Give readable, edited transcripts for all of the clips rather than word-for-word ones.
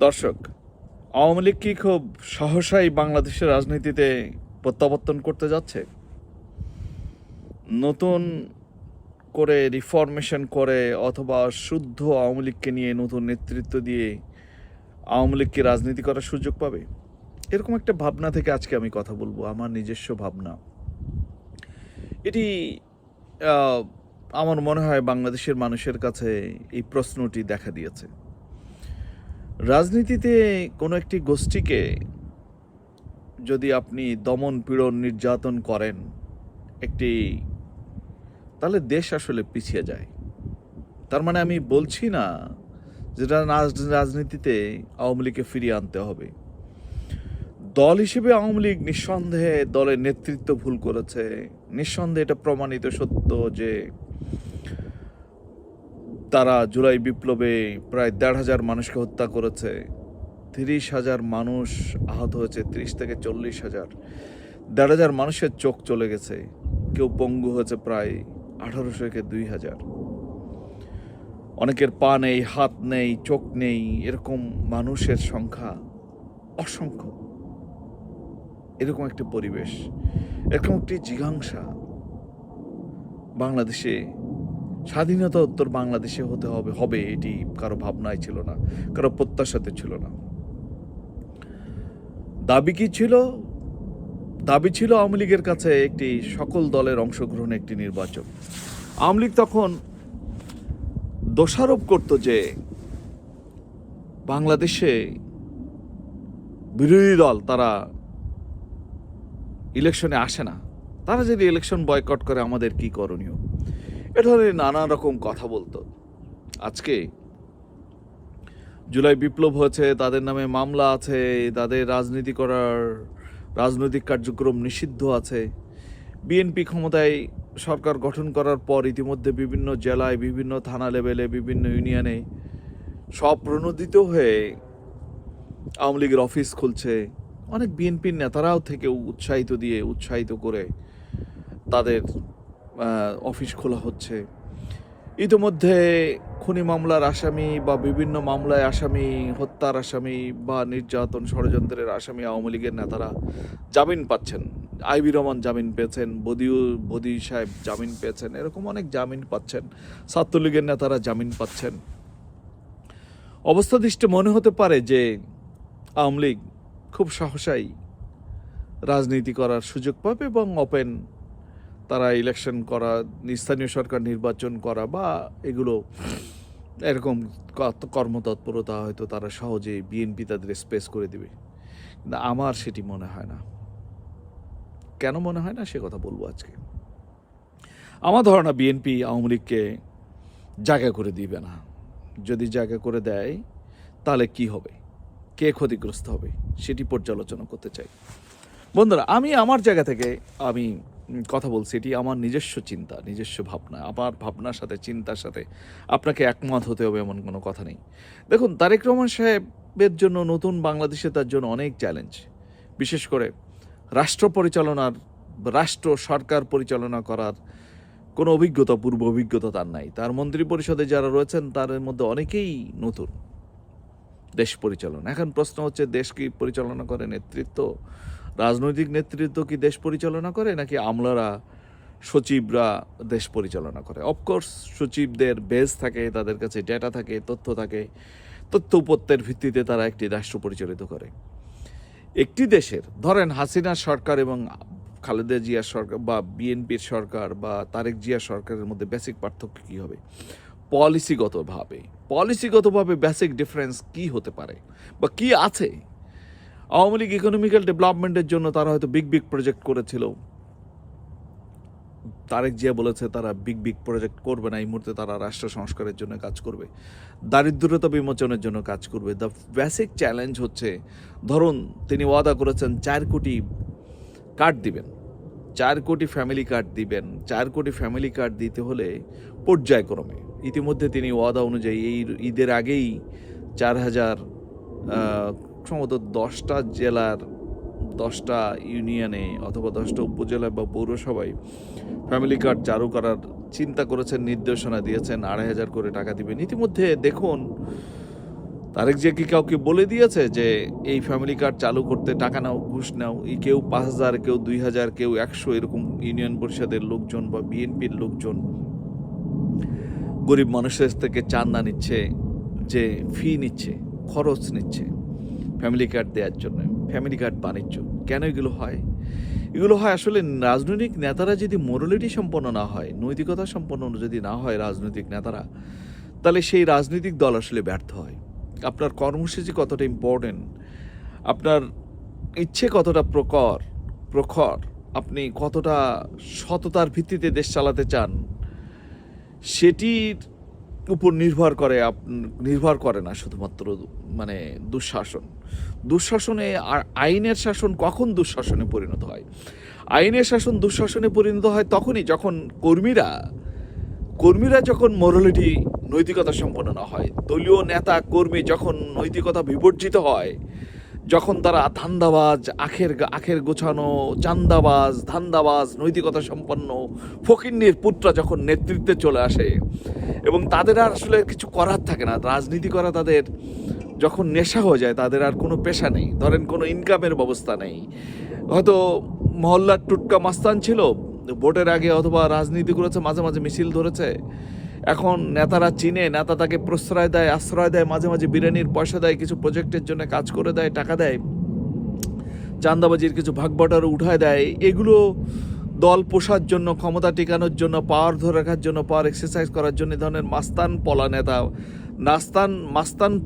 দর্শক, আওয়ামী লীগ কি খুব সহসাই বাংলাদেশের রাজনীতিতে প্রত্যাবর্তন করতে যাচ্ছে? নতুন করে রিফরমেশন করে অথবা শুদ্ধ আওয়ামী লীগকে নিয়ে নতুন নেতৃত্ব দিয়ে আওয়ামী লীগ কি রাজনীতি করার সুযোগ পাবে? এরকম একটা ভাবনা থেকে আজকে আমি কথা বলবো, আমার নিজস্ব ভাবনা। এটি আহ, আমার মনে হয় বাংলাদেশের মানুষের কাছে এই প্রশ্নটি দেখা দিয়েছে। রাজনীতিতে কোনো একটি গোষ্ঠীকে যদি আপনি দমন পীড়ন নির্যাতন করেন একটি, তাহলে দেশ আসলে পিছিয়ে যায়। তার মানে আমি বলছি না যেটা রাজনীতিতে আওয়ামী লীগকে ফিরিয়ে আনতে হবে। দল হিসেবে আওয়ামী লীগ নিঃসন্দেহে দলের নেতৃত্ব ভুল করেছে। নিঃসন্দেহে এটা প্রমাণিত সত্য যে তারা জুলাই বিপ্লবে প্রায় ১,৫০০ মানুষকে হত্যা করেছে, ৩০,০০০ মানুষ আহত হয়েছে, ৩০ থেকে ৪০,০০০, ১,৫০০ মানুষের চোখ চলে গেছে, কেউ পঙ্গু হয়েছে প্রায় ১,৮০০ থেকে ২,০০০। অনেকের পা নেই, হাত নেই, চোখ নেই, এরকম মানুষের সংখ্যা অসংখ্য। এরকম একটি পরিবেশ, এরকম একটি জিঘাংসা বাংলাদেশে, স্বাধীনতা উত্তর বাংলাদেশে হবে এটি কারো ভাবনায় ছিল না, কারো প্রত্যাশাতে ছিল না। দাবি কি ছিল? দাবি ছিল আওয়ামী লীগের কাছে একটি সকল দলের অংশগ্রহণে একটি নির্বাচন। আওয়ামী লীগ তখন দোষারোপ করত যে বাংলাদেশে বিরোধী দল তারা ইলেকশনে আসে না, তারা যদি ইলেকশন বয়কট করে আমাদের কি করণীয়, এ ধরনের নানা রকম কথা বলতো। আজকে জুলাই বিপ্লব হয়েছে, তাদের নামে মামলা আছে, তাদের রাজনৈতিক কার্যক্রম নিষিদ্ধ আছে। বিএনপি ক্ষমতায় সরকার গঠন করার পর ইতিমধ্যে বিভিন্ন জেলায়, বিভিন্ন থানা লেভেলে, বিভিন্ন ইউনিয়নে স্বপ্রণোদিত হয়ে আওয়ামী লীগের অফিস খুলছে। অনেক বিএনপির নেতারাও থেকে উৎসাহিত করে তাদের অফিস খোলা হচ্ছে। ইতিমধ্যে খুনি মামলার আসামি বা বিভিন্ন মামলায় আসামি, হত্যার আসামি বা নির্যাতন ষড়যন্ত্রের আসামি আওয়ামী লীগের নেতারা জামিন পাচ্ছেন। আইবি রহমান জামিন পেয়েছেন, বদি সাহেব জামিন পেয়েছেন, এরকম অনেক জামিন পাচ্ছেন। ছাত্রলীগের নেতারা জামিন পাচ্ছেন। অবস্থা দৃষ্টে মনে হতে পারে যে আওয়ামী লীগ খুব সহসাই রাজনীতি করার সুযোগ পাবে এবং ওপেন তারা ইলেকশন করা, স্থানীয় সরকার নির্বাচন করা বা এগুলো এরকম কর্মতৎপরতা হয়তো তারা সহজেই বিএনপি তাদের স্পেস করে দিবে। কিন্তু আমার সেটি মনে হয় না। কেন মনে হয় না সে কথা বলবো আজকে। আমার ধারণা বিএনপি আওয়ামী লীগকে জায়গা করে দিবে না। যদি জায়গা করে দেয় তাহলে কি হবে, কে ক্ষতিগ্রস্ত হবে, সেটি পর্যালোচনা করতে চাই। বন্ধুরা, আমি আমার জায়গা থেকে আমি কথা বলছি, এটি আমার নিজস্ব চিন্তা, নিজস্ব ভাবনা। আমার ভাবনার সাথে, চিন্তার সাথে আপনাকে একমত হতে হবে এমন কোনো কথা নেই। দেখুন, তারেক রহমান সাহেবের জন্য নতুন বাংলাদেশে তার জন্য অনেক চ্যালেঞ্জ। বিশেষ করে রাষ্ট্র সরকার পরিচালনা করার কোনো পূর্ব অভিজ্ঞতা তার নাই। তার মন্ত্রী পরিষদে যারা রয়েছেন তার মধ্যে অনেকেই নতুন দেশ পরিচালনা। এখন প্রশ্ন হচ্ছে, দেশ কি পরিচালনা করে নেতৃত্ব, রাজনৈতিক নেতৃত্ব কি দেশ পরিচালনা করে, নাকি আমলারা, সচিবরা দেশ পরিচালনা করে? অফকোর্স সচিবদের বেজ থাকে, তাদের কাছে ডেটা থাকে, তথ্য উপত্যের ভিত্তিতে তারা একটি রাষ্ট্র পরিচালিত করে। একটি দেশের, ধরেন হাসিনা সরকার এবং খালেদা জিয়ার সরকার বা বিএনপির সরকার বা তারেক জিয়া সরকারের মধ্যে বেসিক পার্থক্য কী হবে? পলিসিগতভাবে বেসিক ডিফারেন্স কি হতে পারে বা কি আছে? আওয়ামী লীগ ইকোনমিক্যাল ডেভেলপমেন্টের জন্য তারা হয়তো বিগ প্রজেক্ট করেছিল। তারেক জিয়া বলেছে তারা বিগ প্রজেক্ট করবে না, এই মুহূর্তে তারা রাষ্ট্র সংস্কারের জন্য কাজ করবে, দারিদ্রতা বিমোচনের জন্য কাজ করবে। দ্য বেসিক চ্যালেঞ্জ হচ্ছে, ধরুন তিনি ওয়াদা করেছেন 4 কোটি কার্ড দিবেন, 4 কোটি ফ্যামিলি কার্ড দিবেন। 4 কোটি ফ্যামিলি কার্ড দিতে হলে পর্যায়ক্রমে, ইতিমধ্যে তিনি ওয়াদা অনুযায়ী এই ঈদের আগেই 4,000 সম্ভবত 10টা জেলার 10টা ইউনিয়নে অথবা 10টা উপজেলা বা পৌরসভায় ফ্যামিলি কার্ড চালু করার চিন্তা করেছেন, নির্দেশনা দিয়েছেন। 2,500 করে টাকা দিবেন। ইতিমধ্যে দেখুন তারেক জিয়া কি কাউকে বলে দিয়েছে যে এই ফ্যামিলি কার্ড চালু করতে টাকা নাও, ঘুষ নাও? এই কেউ 5,000, কেউ 2,000, কেউ 100 এরকম ইউনিয়ন পরিষদের লোকজন বা বিএনপির লোকজন গরিব মানুষের থেকে চাঁদা নিচ্ছে, যে ফি নিচ্ছে, খরচ নিচ্ছে ফ্যামিলি কার্ড দেওয়ার জন্য, ফ্যামিলি কার্ড বাণিজ্য। কেন এগুলো হয়? এগুলো হয় আসলে রাজনৈতিক নেতারা যদি মোরালিটি সম্পন্ন না হয়, নৈতিকতা সম্পন্ন যদি না হয় রাজনৈতিক নেতারা, তাহলে সেই রাজনৈতিক দল আসলে ব্যর্থ হয়। আপনার কর্মসূচি কতটা ইম্পর্টেন্ট, আপনার ইচ্ছে কতটা প্রখর, আপনি কতটা সততার ভিত্তিতে দেশ চালাতে চান, সেটির উপর নির্ভর করে না শুধুমাত্র মানে দুঃশাসনে। আর আইনের শাসন কখন দুঃশাসনে পরিণত হয়? আইনের শাসন দুঃশাসনে পরিণত হয় তখনই যখন কর্মীরা যখন মোরালিটি, নৈতিকতা সম্পন্ন না হয়, দলীয় নেতা কর্মী যখন নৈতিকতা বিবর্জিত হয়, যখন তারা ধান্দাবাজ, আখের গোছানো চান্দাবাজ, ধান্দাবাজ, নৈতিকতা সম্পন্ন ফকিন্নির পুত্রা যখন নেতৃত্বে চলে আসে এবং তাদের আর আসলে কিছু করার থাকে না, রাজনীতি করা তাদের যখন নেশা হয়ে যায়, তাদের আর কোনো পেশা নেই, ধরেন কোনো ইনকামের ব্যবস্থা নেই, হয়তো মহল্লার টুটকা মাস্তান ছিল, ভোটের আগে অথবা রাজনীতি করেছে, মাঝে মাঝে মিছিল ধরেছে, এখন নেতারা চিনে, নেতা তাকে প্রশ্রয় দেয়, আশ্রয় দেয়, মাঝে মাঝে বিরিয়ানির পয়সা দেয়, কিছু প্রজেক্টের জন্য কাজ করে দেয়, টাকা দেয়, চাঁদাবাজির কিছু ভাগবটারও উঠায় দেয়। এগুলো দল পোষার জন্য, ক্ষমতা টিকানোর জন্য, পাওয়ার ধরে রাখার জন্য, পাওয়ার এক্সারসাইজ করার জন্য ধরনের মাস্তান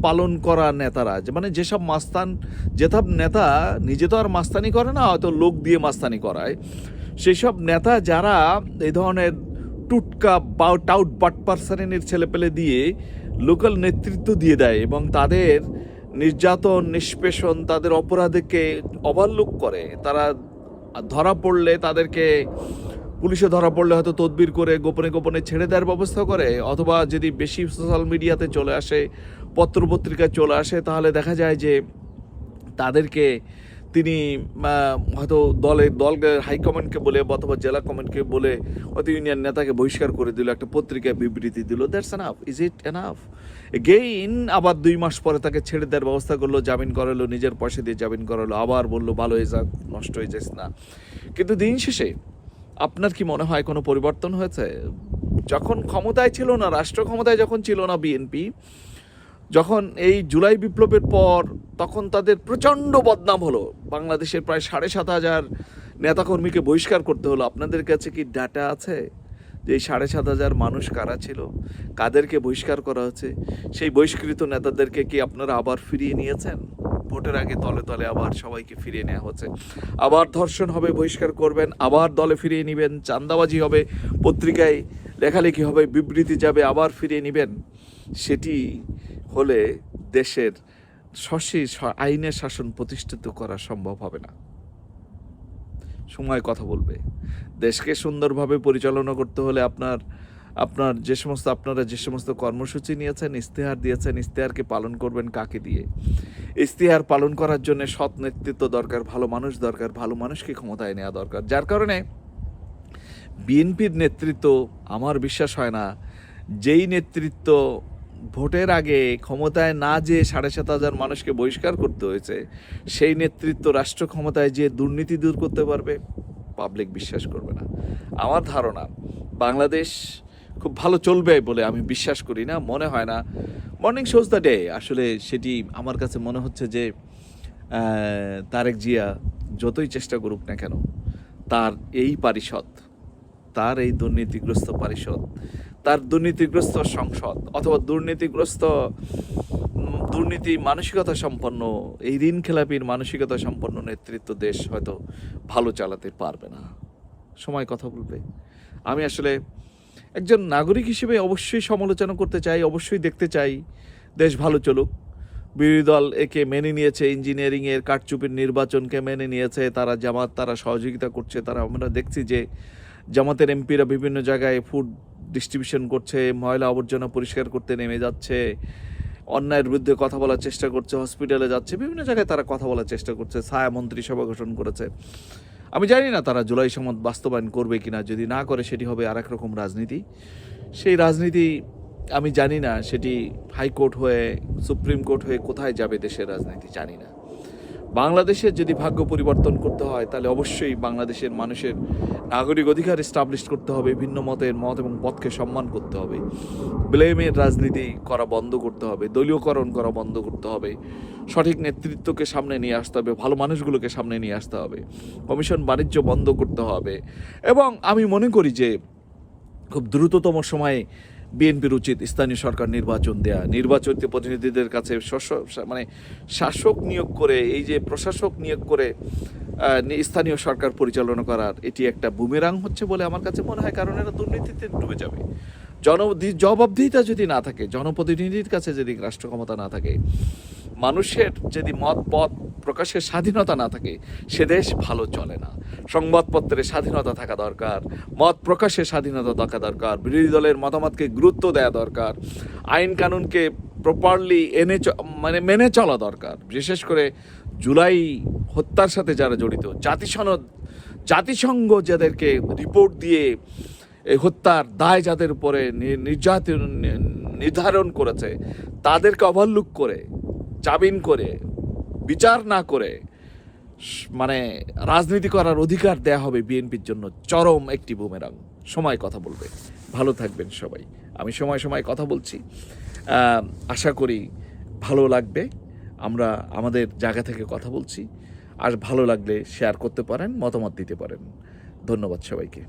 পালন করা নেতারা, মানে যেসব নেতা নিজে তো আর মাস্তানি করে না, হয়তো লোক দিয়ে মাস্তানি করায়, সেই সব নেতা যারা এই ধরনের টুটকা টাউট বাটপার শ্রেণীর ছেলেপেলে দিয়ে লোকাল নেতৃত্ব দিয়ে দেয় এবং তাদের নির্যাতন, নিষ্পেষণ, তাদের অপরাধকে ওভারলুক করে, তারা ধরা পড়লে তাদেরকে, পুলিশে ধরা পড়লে হয়তো তদবির করে গোপনে গোপনে ছেড়ে দেওয়ার ব্যবস্থা করে, অথবা যদি বেশি সোশ্যাল মিডিয়াতে চলে আসে, পত্রপত্রিকায় চলে আসে, তাহলে দেখা যায় যে তাদেরকে তিনি হয়তো দলকে হাইকমান্ডকে বলে অথবা জেলা কমান্ডকে বলে হয়তো ইউনিয়ন নেতাকে বহিষ্কার করে দিল, একটা পত্রিকায় বিবৃতি দিল। That's enough? Is it enough? Again আবার 2 মাস পরে তাকে ছেড়ে দেওয়ার ব্যবস্থা করলো, জামিন করালো, নিজের পয়সা দিয়ে জামিন করালো, আবার বললো ভালো হয়ে যাক, নষ্ট হয়ে যাস না। কিন্তু দিন শেষে আপনার কি মনে হয় কোনো পরিবর্তন হয়েছে? যখন ক্ষমতায় ছিল না, রাষ্ট্র ক্ষমতায় যখন ছিল না বিএনপি, যখন এই জুলাই বিপ্লবের পর, তখন তাদের প্রচণ্ড বদনাম হলো, বাংলাদেশের প্রায় 7,500 নেতাকর্মীকে বহিষ্কার করতে হলো। আপনাদের কাছে কি ডাটা আছে যে এই 7,500 মানুষ কারা ছিল, কাদেরকে বহিষ্কার করা হচ্ছে? সেই বহিষ্কৃত নেতাদেরকে কি আপনারা আবার ফিরিয়ে নিয়েছেন? ভোটের আগে দলে দলে আবার সবাইকে ফিরিয়ে নেওয়া হচ্ছে, আবার ধর্ষণ হবে, বহিষ্কার করবেন, আবার দলে ফিরিয়ে নেবেন, চাঁদাবাজি হবে, পত্রিকায় লেখালেখি হবে, বিবৃতি যাবে, আবার ফিরিয়ে নেবেন। সেটি হলে দেশের আইনের শাসন প্রতিষ্ঠিত করা সম্ভব হবে না। সময় কথা বলবে। দেশকে সুন্দরভাবে পরিচালনা করতে হলে আপনারা যে সমস্ত কর্মসূচি নিয়েছেন, ইস্তেহার দিয়েছেন, ইস্তেহারকে পালন করবেন কাকে দিয়ে? ইস্তেহার পালন করার জন্য সৎ নেতৃত্ব দরকার, ভালো মানুষ দরকার, ভালো মানুষকে ক্ষমতায় নেওয়া দরকার। যার কারণে বিএনপির নেতৃত্ব, আমার বিশ্বাস হয় না যেই নেতৃত্ব ভোটের আগে ক্ষমতায় না যে 7,500 মানুষকে বহিষ্কার করতে হয়েছে, সেই নেতৃত্ব রাষ্ট্র ক্ষমতায় যে দুর্নীতি দূর করতে পারবে, পাবলিক বিশ্বাস করবে না। আমার ধারণা বাংলাদেশ খুব ভালো চলবে বলে আমি বিশ্বাস করি না, মনে হয় না। মর্নিং শোজ দ্য ডে, আসলে সেটি আমার কাছে মনে হচ্ছে যে তারেক জিয়া যতই চেষ্টা করুক না কেন, তার এই দুর্নীতিগ্রস্ত পরিষদ, তার দুর্নীতিগ্রস্ত সংসদ, অথবা দুর্নীতি মানসিকতা সম্পন্ন, এই ঋণ খেলাপির মানসিকতা সম্পন্ন নেতৃত্ব দেশ হয়তো ভালো চালাতে পারবে না। সময় কথা বলবে। আমি আসলে একজন নাগরিক হিসেবে অবশ্যই সমালোচনা করতে চাই, অবশ্যই দেখতে চাই দেশ ভালো চলুক। বিরোধী দল একে মেনে নিয়েছে, ইঞ্জিনিয়ারিংয়ের কারচুপির নির্বাচনকে মেনে নিয়েছে, তারা সহযোগিতা করছে। আমরা দেখছি যে জামাতের এমপিরা বিভিন্ন জায়গায় ফুড ডিস্ট্রিবিউশন করছে, ময়লা আবর্জনা পরিষ্কার করতে নেমে যাচ্ছে, অন্যায়ের বিরুদ্ধে কথা বলার চেষ্টা করছে, হসপিটালে যাচ্ছে, বিভিন্ন জায়গায় তারা কথা বলার চেষ্টা করছে, ছায়া মন্ত্রিসভা গঠন করেছে। আমি জানি না তারা জুলাই সনদ বাস্তবায়ন করবে কিনা, যদি না করে সেটি হবে আরেক রকম রাজনীতি। সেই রাজনীতি আমি জানি না সেটি হাইকোর্ট হয়ে সুপ্রিম কোর্ট হয়ে কোথায় যাবে দেশের রাজনীতি জানি না। বাংলাদেশের যদি ভাগ্য পরিবর্তন করতে হয় তাহলে অবশ্যই বাংলাদেশের মানুষের নাগরিক অধিকার এস্টাবলিশ করতে হবে, ভিন্ন মতের মত এবং পথকে সম্মান করতে হবে, ব্লেমের রাজনীতি করা বন্ধ করতে হবে, দলীয়করণ করা বন্ধ করতে হবে, সঠিক নেতৃত্বকে সামনে নিয়ে আসতে হবে, ভালো মানুষগুলোকে সামনে নিয়ে আসতে হবে, কমিশন বাণিজ্য বন্ধ করতে হবে। এবং আমি মনে করি যে খুব দ্রুততম সময়ে বিএনপির উচিত স্থানীয় সরকার নির্বাচন দেয়া, নির্বাচিত প্রতিনিধিদের কাছে মানে শাসক নিয়োগ করে, এই যে প্রশাসক নিয়োগ করে স্থানীয় সরকার পরিচালনা করার এটি একটা বুমেরাং হচ্ছে বলে আমার কাছে মনে হয়। কারণ এরা দুর্নীতিতে ডুবে যাবে। জবাবদিহিতা যদি না থাকে, জনপ্রতিনিধির কাছে যদি রাষ্ট্র ক্ষমতা না থাকে, মানুষের যদি মত পথ প্রকাশের স্বাধীনতা না থাকে, সে দেশ ভালো চলে না। সংবাদপত্রের স্বাধীনতা থাকা দরকার, মত প্রকাশের স্বাধীনতা থাকা দরকার, বিরোধী দলের মতামতকে গুরুত্ব দেওয়া দরকার, আইন কানুনকে প্রপারলি মেনে চলা দরকার। বিশেষ করে জুলাই হত্যার সাথে যারা জড়িত, জাতিসংঘ যাদেরকে রিপোর্ট দিয়ে এই হত্যার দায় যাদের উপরে নির্ধারণ করেছে, তাদেরকে ওভারলুক করে, জামিন করে, বিচার না করে মানে রাজনীতি করার অধিকার দেয়া হবে বিএনপির জন্য চরম একটি বুমেরাং। সময় কথা বলবে। ভালো থাকবেন সবাই। আমি সময় সময় কথা বলছি, আশা করি ভালো লাগবে। আমরা আমাদের জায়গা থেকে কথা বলছি, আর ভালো লাগলে শেয়ার করতে পারেন, মতামত দিতে পারেন। ধন্যবাদ সবাইকে।